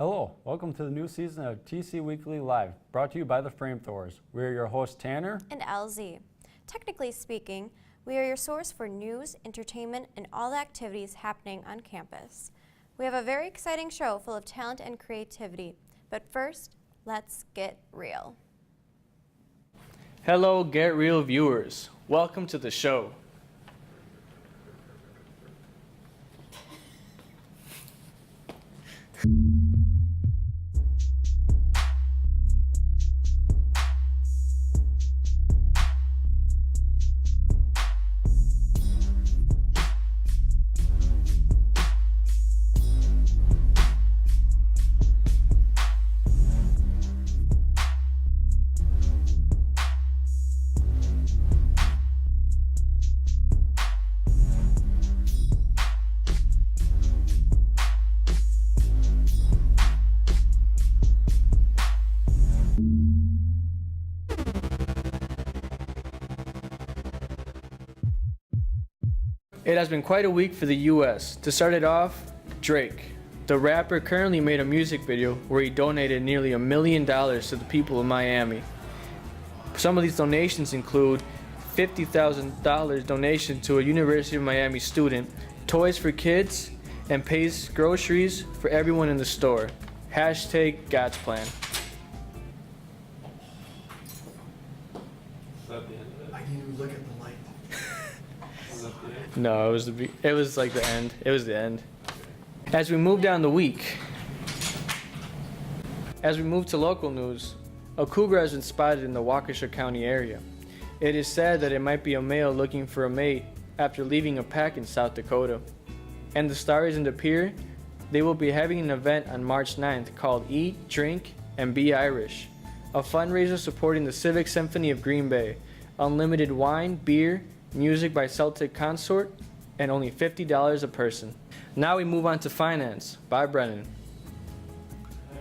Hello, welcome to the new season of TC Weekly Live, brought to you by the Flamethrowers. We are your hosts Tanner and LZ. Technically speaking, we are your source for news, entertainment, and all the activities happening on campus. We have a very exciting show full of talent and creativity, but first, let's get real. Hello, Get Real viewers. Welcome to the show. It has been quite a week for the US. To start it off, Drake. The rapper currently made a music video where he donated nearly $1 million to the people of Miami. Some of these donations include $50,000 donation to a University of Miami student, toys for kids, and pays groceries for everyone in the store. Hashtag God's plan. I didn't even look at the light. No, it was like the end. It was the end. As we move down the week, as we move to local news, a cougar has been spotted in the Waukesha County area. It is said that it might be a male looking for a mate after leaving a pack in South Dakota. And the Stars and the Pier, they will be having an event on March 9th called Eat, Drink, and Be Irish, a fundraiser supporting the Civic Symphony of Green Bay. Unlimited wine, beer, music by Celtic Consort, and only $50 a person. Now we move on to finance. By Brennan.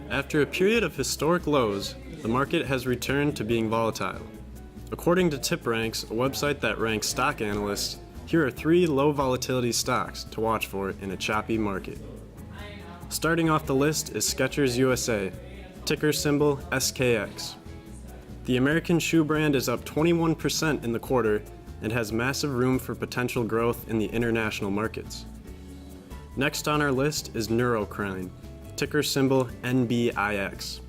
After a period of historic lows, the market has returned to being volatile. According to TipRanks, a website that ranks stock analysts, here are 3 low volatility stocks to watch for in a choppy market. Starting off the list is Skechers USA, ticker symbol SKX. The American shoe brand is up 21% in the quarter and has massive room for potential growth in the international markets. Next on our list is Neurocrine, ticker symbol NBIX.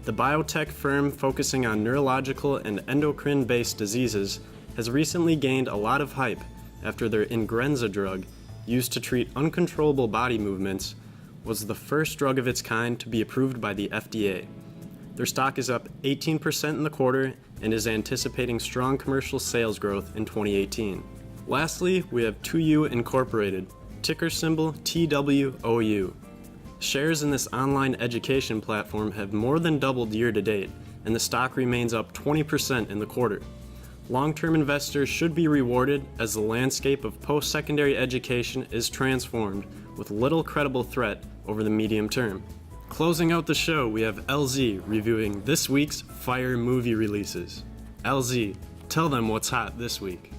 The biotech firm focusing on neurological and endocrine-based diseases has recently gained a lot of hype after their Ingrenza drug, used to treat uncontrollable body movements, was the first drug of its kind to be approved by the FDA. Their stock is up 18% in the quarter and is anticipating strong commercial sales growth in 2018. Lastly, we have 2U Incorporated, ticker symbol TWOU. Shares in this online education platform have more than doubled year to date, and the stock remains up 20% in the quarter. Long-term investors should be rewarded as the landscape of post-secondary education is transformed with little credible threat over the medium term. Closing out the show, we have LZ reviewing this week's Fire movie releases. LZ, tell them what's hot this week.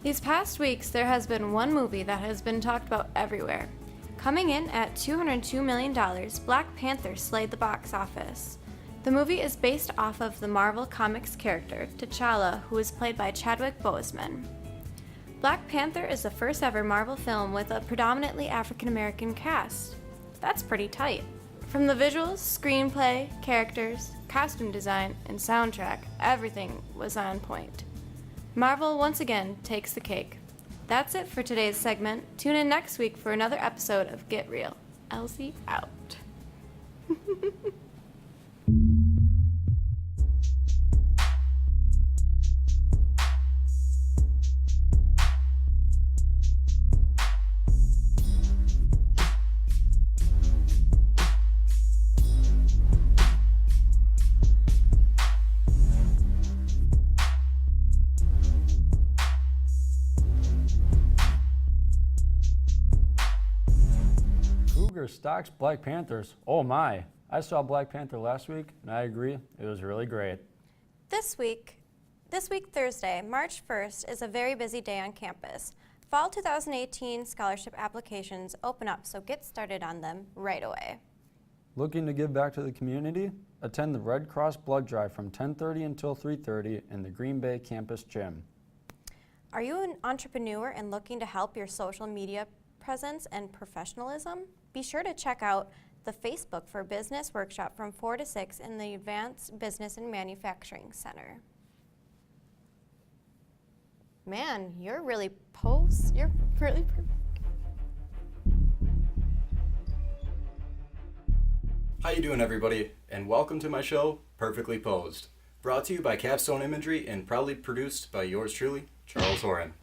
These past weeks, there has been one movie that has been talked about everywhere. Coming in at $202 million, Black Panther slayed the box office. The movie is based off of the Marvel Comics character, T'Challa, who is played by Chadwick Boseman. Black Panther is the first ever Marvel film with a predominantly African-American cast. That's pretty tight. From the visuals, screenplay, characters, costume design, and soundtrack, everything was on point. Marvel once again takes the cake. That's it for today's segment. Tune in next week for another episode of Get Real. Elsie out. Cougar stocks Black Panthers. Oh my, I saw Black Panther last week and I agree, it was really great. This week, Thursday, March 1st, is a very busy day on campus. Fall 2018 scholarship applications open up, so get started on them right away. Looking to give back to the community? Attend the Red Cross Blood Drive from 10:30 until 3:30 in the Green Bay campus gym. Are you an entrepreneur and looking to help your social media presence and professionalism? Be sure to check out the Facebook for Business workshop from 4 to 6 in the Advanced Business and Manufacturing Center. Man, you're really How you doing, everybody, and welcome to my show, Perfectly Posed, brought to you by Capstone Imagery and proudly produced by yours truly, Charles Horan.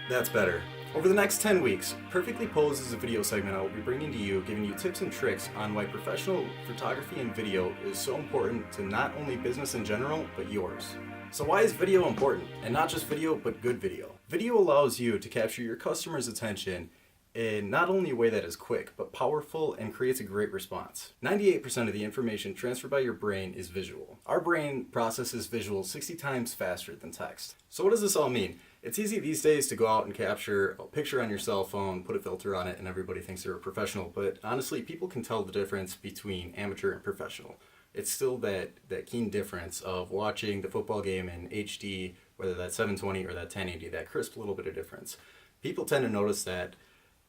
That's better. Over the next 10 weeks, Perfectly Posed is a video segment I will be bringing to you, giving you tips and tricks on why professional photography and video is so important to not only business in general, but yours. So why is video important? And not just video, but good video. Video allows you to capture your customer's attention in not only a way that is quick, but powerful and creates a great response. 98% of the information transferred by your brain is visual. Our brain processes visuals 60 times faster than text. So what does this all mean? It's easy these days to go out and capture a picture on your cell phone, put a filter on it, and everybody thinks they're a professional, but honestly, people can tell the difference between amateur and professional. It's still that keen difference of watching the football game in HD, whether that's 720 or that 1080, that crisp little bit of difference. People tend to notice that.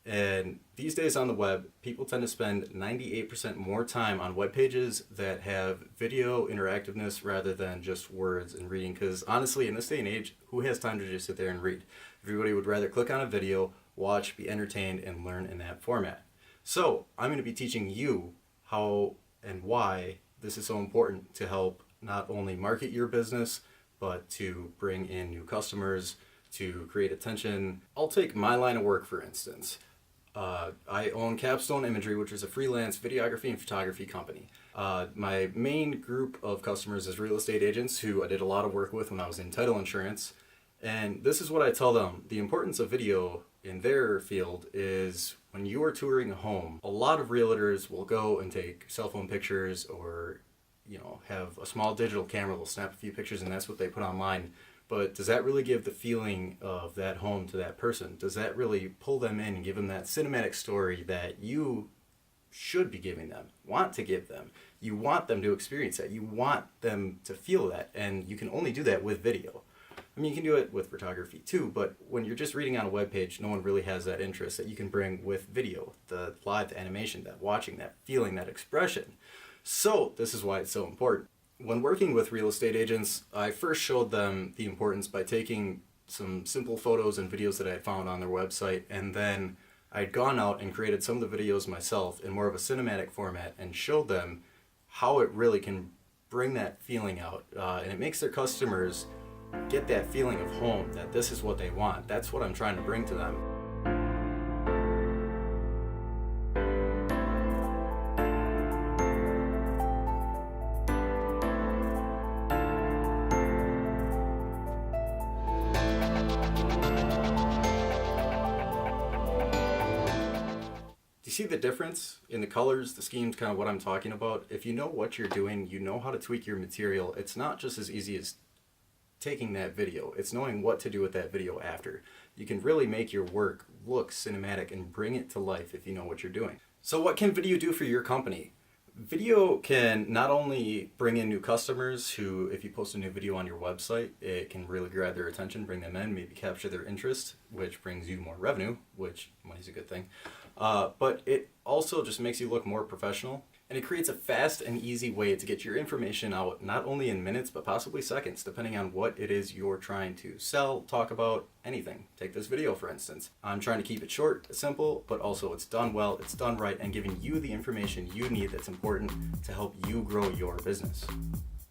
And these days on the web, people tend to spend 98% more time on web pages that have video interactiveness rather than just words and reading. Because honestly, in this day and age, who has time to just sit there and read? Everybody would rather click on a video, watch, be entertained, and learn in that format. So I'm going to be teaching you how and why this is so important to help not only market your business, but to bring in new customers, to create attention. I'll take my line of work, for instance. I own Capstone Imagery, which is a freelance videography and photography company. My main group of customers is real estate agents who I did a lot of work with when I was in title insurance. And this is what I tell them. The importance of video in their field is when you are touring a home, a lot of realtors will go and take cell phone pictures or, have a small digital camera. They'll snap a few pictures and that's what they put online. But does that really give the feeling of that home to that person? Does that really pull them in and give them that cinematic story that you should be giving them, want to give them? You want them to experience that. You want them to feel that. And you can only do that with video. I mean, you can do it with photography too, but when you're just reading on a web page, no one really has that interest that you can bring with video, the live animation, that watching, that feeling, that expression. So this is why it's so important. When working with real estate agents, I first showed them the importance by taking some simple photos and videos that I had found on their website, and then I'd gone out and created some of the videos myself in more of a cinematic format and showed them how it really can bring that feeling out, and it makes their customers get that feeling of home, that this is what they want. That's what I'm trying to bring to them. See the difference in the colors, the schemes, kind of what I'm talking about? If you know what you're doing, you know how to tweak your material. It's not just as easy as taking that video. It's knowing what to do with that video after. You can really make your work look cinematic and bring it to life if you know what you're doing. So what can video do for your company? Video can not only bring in new customers who, if you post a new video on your website, it can really grab their attention, bring them in, maybe capture their interest, which brings you more revenue, which money's a good thing. But it also just makes you look more professional, and it creates a fast and easy way to get your information out, not only in minutes, but possibly seconds, depending on what it is you're trying to sell, talk about, anything. Take this video, for instance. I'm trying to keep it short, simple, but also it's done well, it's done right, and giving you the information you need that's important to help you grow your business.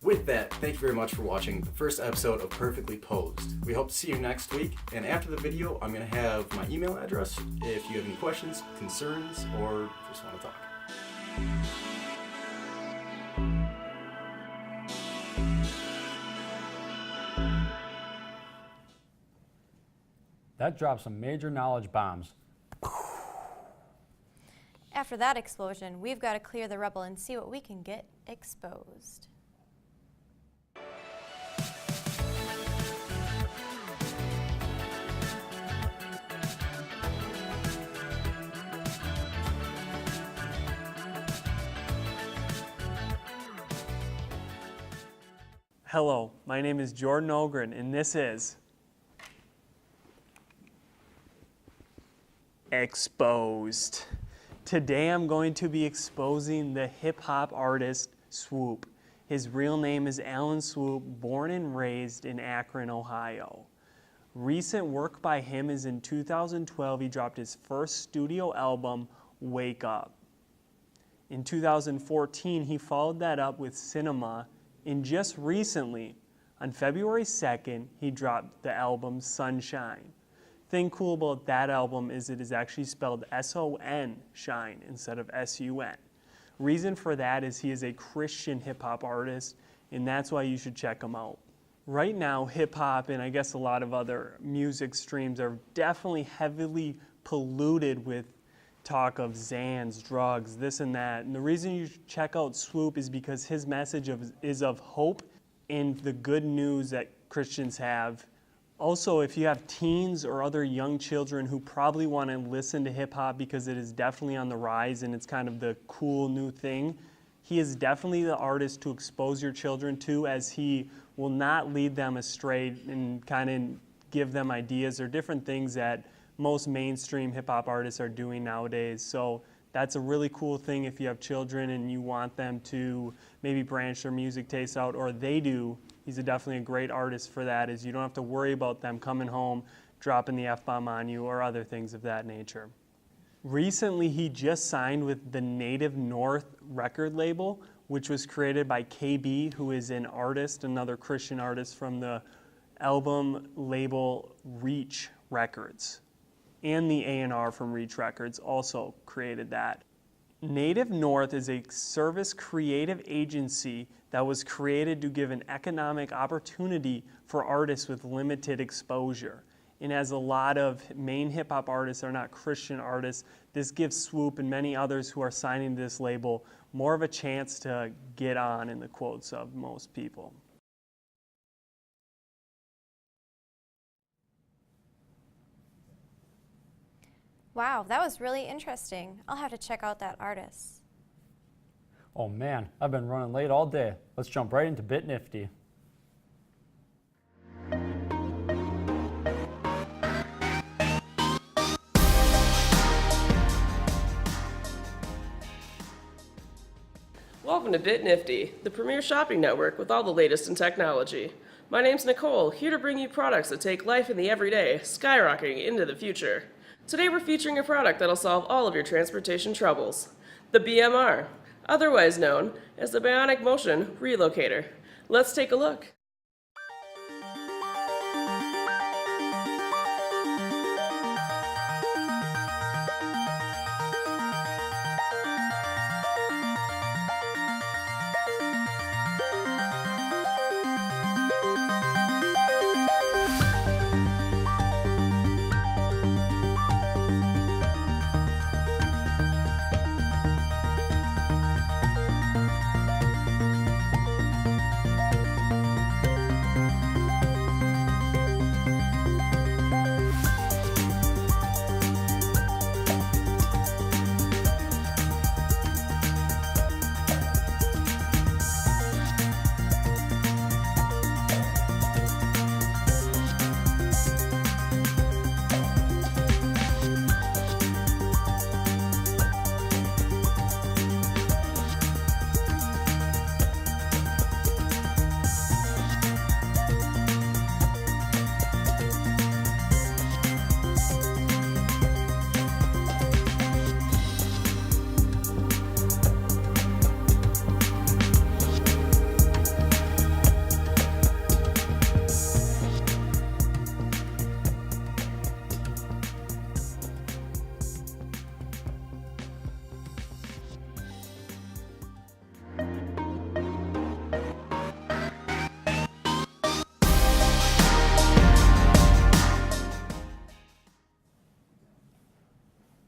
With that, thank you very much for watching the first episode of Perfectly Posed. We hope to see you next week, and after the video, I'm going to have my email address if you have any questions, concerns, or just want to talk. That dropped some major knowledge bombs. After that explosion, we've got to clear the rubble and see what we can get exposed. Hello, my name is Jordan Ogren, and this is Exposed. Today I'm going to be exposing the hip-hop artist Swoop. His real name is Alan Swoop, born and raised in Akron, Ohio. Recent work by him is in 2012, he dropped his first studio album, Wake Up. In 2014, he followed that up with Cinema, and just recently, on February 2nd, he dropped the album Sunshine. Thing cool about that album is it is actually spelled S-O-N, shine, instead of S-U-N. Reason for that is he is a Christian hip-hop artist, and that's why you should check him out. Right now, hip-hop and I guess a lot of other music streams are definitely heavily polluted with talk of Xans, drugs, this and that. And the reason you should check out Swoop is because his message is of hope and the good news that Christians have. Also, if you have teens or other young children who probably want to listen to hip-hop because it is definitely on the rise and it's kind of the cool new thing, he is definitely the artist to expose your children to, as he will not lead them astray and kind of give them ideas or different things that most mainstream hip-hop artists are doing nowadays. So that's a really cool thing if you have children and you want them to maybe branch their music tastes out, or they do. He's definitely a great artist for that, as you don't have to worry about them coming home, dropping the F-bomb on you, or other things of that nature. Recently, he just signed with the Native North record label, which was created by KB, who is an artist, another Christian artist from the album label Reach Records. And the A&R from Reach Records also created that. Native North is a service creative agency that was created to give an economic opportunity for artists with limited exposure. And as a lot of main hip-hop artists are not Christian artists, this gives Swoop and many others who are signing this label more of a chance to get on, in the quotes of most people. Wow, that was really interesting. I'll have to check out that artist. Oh man, I've been running late all day. Let's jump right into Bit Nifty. Welcome to Bit Nifty, the premier shopping network with all the latest in technology. My name's Nicole, here to bring you products that take life in the everyday, skyrocketing into the future. Today we're featuring a product that'll solve all of your transportation troubles. The BMR, otherwise known as the Bionic Motion Relocator. Let's take a look.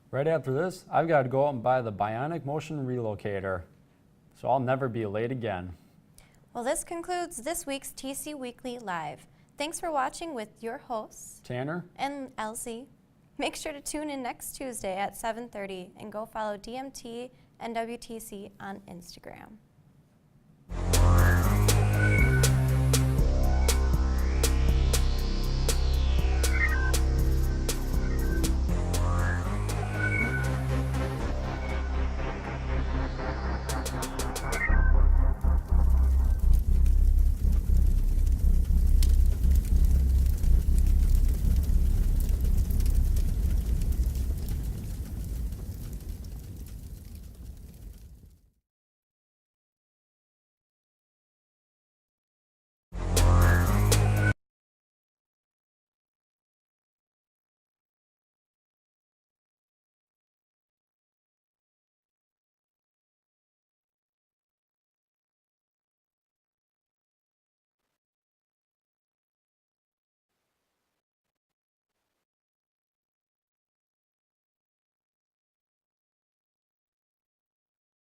Right after this, I've got to go out and buy the Bionic Motion Relocator, so I'll never be late again. Well, this concludes this week's TC Weekly Live. Thanks for watching with your hosts, Tanner and Elsie. Make sure to tune in next Tuesday at 7:30 and go follow DMT and WTC on Instagram.